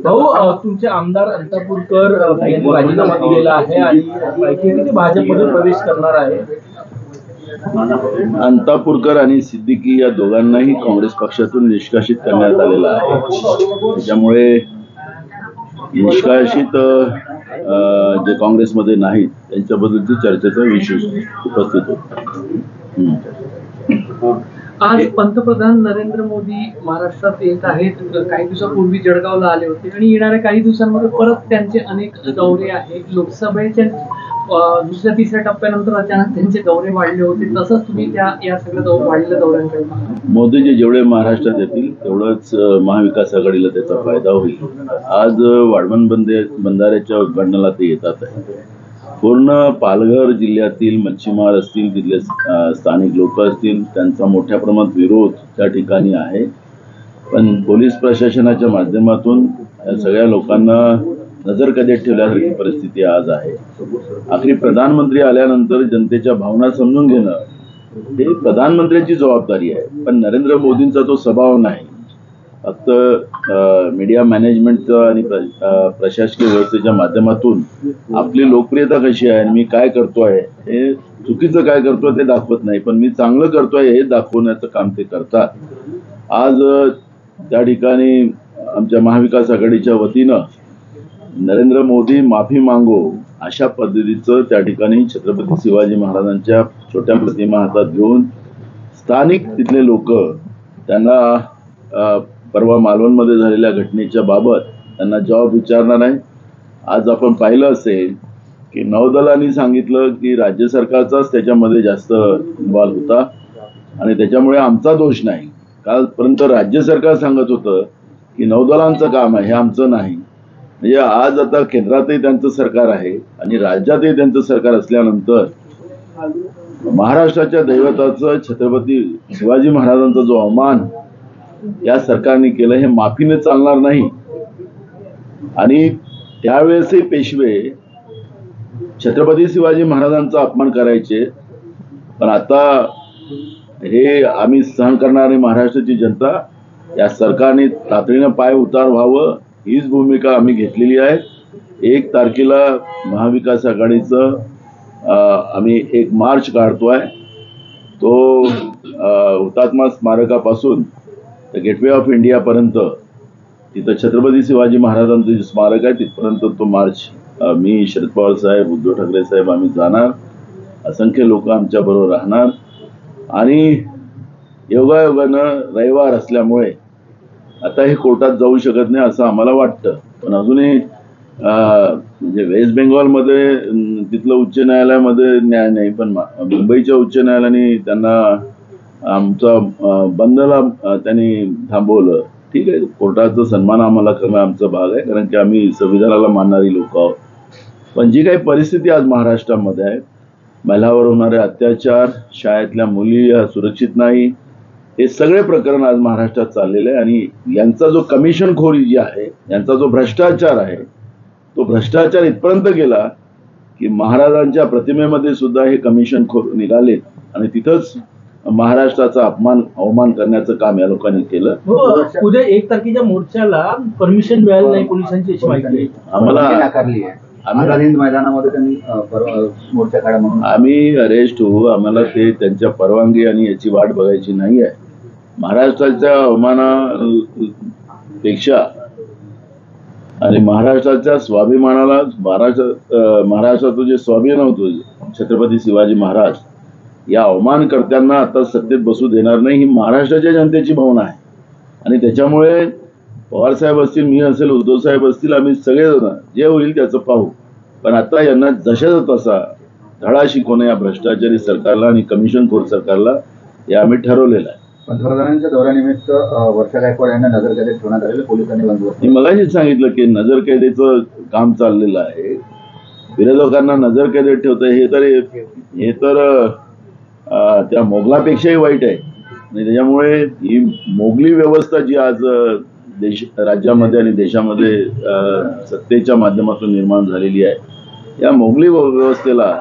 भाऊ, तुमचे आमदार अंतापूरकर राजीनामा दिलेला आहे आणि ते भाजपमध्ये प्रवेश करणार आहे. अंतापूरकर आणि सिद्दीकी या दोघांनाही काँग्रेस पक्षातून निष्कासित करण्यात आलेला आहे. त्याच्यामुळे निष्कासित जे काँग्रेसमध्ये नाहीत त्यांच्याबद्दलची चर्चेचा विषय उपस्थित होतो. आज पंतप्रधान नरेंद्र मोदी महाराष्ट्रात येत आहेत. काही दिवसापूर्वी जळगावला आले होते आणि येणाऱ्या काही दिवसांमध्ये परत त्यांचे अनेक दौरे आहेत. लोकसभेच्या दुसऱ्या तिसऱ्या टप्प्यानंतर अचानक त्यांचे दौरे वाढले होते. तसंच तुम्ही या सगळ्या वाढलेल्या दौऱ्यांकडे मोदीजी जेवढे महाराष्ट्रात येतील तेवढंच महाविकास आघाडीला त्याचा फायदा होईल. आज वाढवण बंधाऱ्याच्या उद्घाटनाला ते येतात आहे. पूर्ण पालघर जिल्ह्यातील मच्छीमार असतील, तिथले स्थानिक लोक असतील, त्यांचा मोठ्या प्रमाणात विरोध त्या ठिकाणी आहे. पण पोलीस प्रशासनाच्या माध्यमातून या सगळ्या लोकांना नजरकैदेत ठेवल्यासारखी परिस्थिती आज आहे. आखरी प्रधानमंत्री आल्यानंतर जनतेच्या भावना समजून घेणं हे प्रधानमंत्र्यांची जबाबदारी आहे. पण नरेंद्र मोदींचा तो स्वभाव नाही. फक्त मीडिया मॅनेजमेंटचं आणि प्रशासकीय व्यवस्थेच्या माध्यमातून आपली लोकप्रियता कशी आहे, मी काय करतोय, हे चुकीचं काय करतोय ते दाखवत नाही, पण मी चांगलं करतोय हे दाखवण्याचं काम ते करतात. आज त्या ठिकाणी आमच्या महाविकास आघाडीच्या वतीनं नरेंद्र मोदी माफी मागो अशा पद्धतीचं त्या ठिकाणी छत्रपती शिवाजी महाराजांच्या छोट्या प्रतिमा हातात घेऊन स्थानिक तिथले लोक त्यांना परवा मालवणमध्ये झालेल्या घटनेच्या बाबत त्यांना जबाब विचारणार आहे. आज आपण पाहिलं असेल की नौदलाने सांगितलं की राज्य सरकारचाच त्याच्यामध्ये जास्त इन्व्हॉल्व होता आणि त्याच्यामुळे आमचा दोष नाही. कालपर्यंत राज्य सरकार सांगत होतं की नौदलांचं काम आहे, हे आमचं नाही. म्हणजे आज आता केंद्रातही त्यांचं सरकार आहे आणि राज्यातही त्यांचं सरकार असल्यानंतर महाराष्ट्राच्या दैवताचं छत्रपती शिवाजी महाराजांचा जो अवमान या सरकारने केलं हे माफीने चालणार नाही. आणि त्यावेळेसही पेशवे छत्रपती शिवाजी महाराजांचा अपमान करायचे, पण आता हे आम्ही सहन करणारी महाराष्ट्राची जनता, या सरकारने तातडीनं पाय उतार व्हावं हीच भूमिका आम्ही घेतलेली आहे. 1 तारखेला महाविकास आघाडीचं आम्ही एक मार्च काढतोय. तो हुतात्मा स्मारकापासून गेटवे ऑफ इंडियापर्यंत तिथं छत्रपती शिवाजी महाराजांचं जे स्मारक आहे तिथपर्यंत तो मार्च मी, शरद पवार साहेब, उद्धव ठाकरे साहेब आम्ही जाणार. असंख्य लोक आमच्याबरोबर राहणार आणि योगायोगानं रविवार असल्यामुळे आता हे कोर्टात जाऊ शकत नाही असं आम्हाला वाटतं. पण अजूनही म्हणजे वेस्ट बेंगॉलमध्ये तिथलं उच्च न्यायालयामध्ये न्याय नाही, पण मुंबईच्या उच्च न्यायालयाने त्यांना आमचा बंदला त्यांनी थांबवलं. ठीक आहे, कोर्टाचा सन्मान आम्हाला करणं आमचा भाग आहे, कारण की आम्ही संविधानाला मानणारी लोक आहोत. पण जी काही परिस्थिती आज महाराष्ट्रामध्ये आहे, महिलांवर होणारे अत्याचार, शाळेतल्या मुली ह्या सुरक्षित नाही, हे सगळे प्रकरण आज महाराष्ट्रात चाललेलं आहे. आणि यांचा जो कमिशनखोरी जी आहे, यांचा जो भ्रष्टाचार आहे, तो भ्रष्टाचार इथपर्यंत गेला की महाराजांच्या प्रतिमेमध्ये सुद्धा हे कमिशनखोर निघाले आणि तिथंच महाराष्ट्राचा अवमान करण्याचं काम या लोकांनी केलं. उद्या 1 तारखेच्या मोर्चाला परमिशन मिळालं नाही पोलिसांची अशी माहिती आम्हाला नाकारली आहे. आझाद मैदानामध्ये त्यांनी मोर्चा काढा म्हणून आम्ही अरेस्ट होऊ, आम्हाला ते त्यांच्या परवानगी आणि याची वाट बघायची नाही आहे. महाराष्ट्राच्या अवमानापेक्षा आणि महाराष्ट्राच्या स्वाभिमानाला महाराष्ट्राचं जे स्वाभिमान होतं छत्रपती शिवाजी महाराज, या अवमानकर्त्यांना आता सत्तेत बसू देणार नाही ही महाराष्ट्राच्या जनतेची भावना आहे. आणि त्याच्यामुळे पवार साहेब असतील, मी असेल, उद्धव साहेब असतील, आम्ही सगळेजण जे होईल त्याचं पाहू. पण आता यांना जशाचा तसा धडा शिकवणं या भ्रष्टाचारी सरकारला आणि कमिशनखोर सरकारला हे आम्ही ठरवलेलं आहे. पंतप्रधानांच्या दौऱ्यानिमित्त वर्षा गायकवाड यांना नजरकैदेत ठेवण्यात आलेलं पोलिसांनी बंदोबस्त. मी मगाशीच सांगितलं की नजरकैदेचं काम चाललेलं आहे. विरोधकांना नजरकैदेत ठेवतं हे तर त्या मोगलापेक्षाही वाईट आहे. आणि त्याच्यामुळे ही मोगली व्यवस्था जी आज राज्यामध्ये आणि देशामध्ये सत्तेच्या माध्यमातून निर्माण झालेली आहे, या मोगली व्यवस्थेला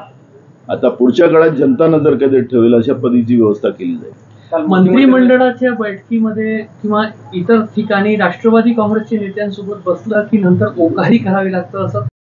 आता पुढच्या काळात जनता नजरकैदेत ठेवेल अशा पद्धतीची व्यवस्था केली जाईल. मंत्रिमंडळाच्या बैठकीमध्ये किंवा इतर ठिकाणी राष्ट्रवादी काँग्रेसच्या नेत्यांसोबत बसलं की नंतर ओकारी करावी लागतं असं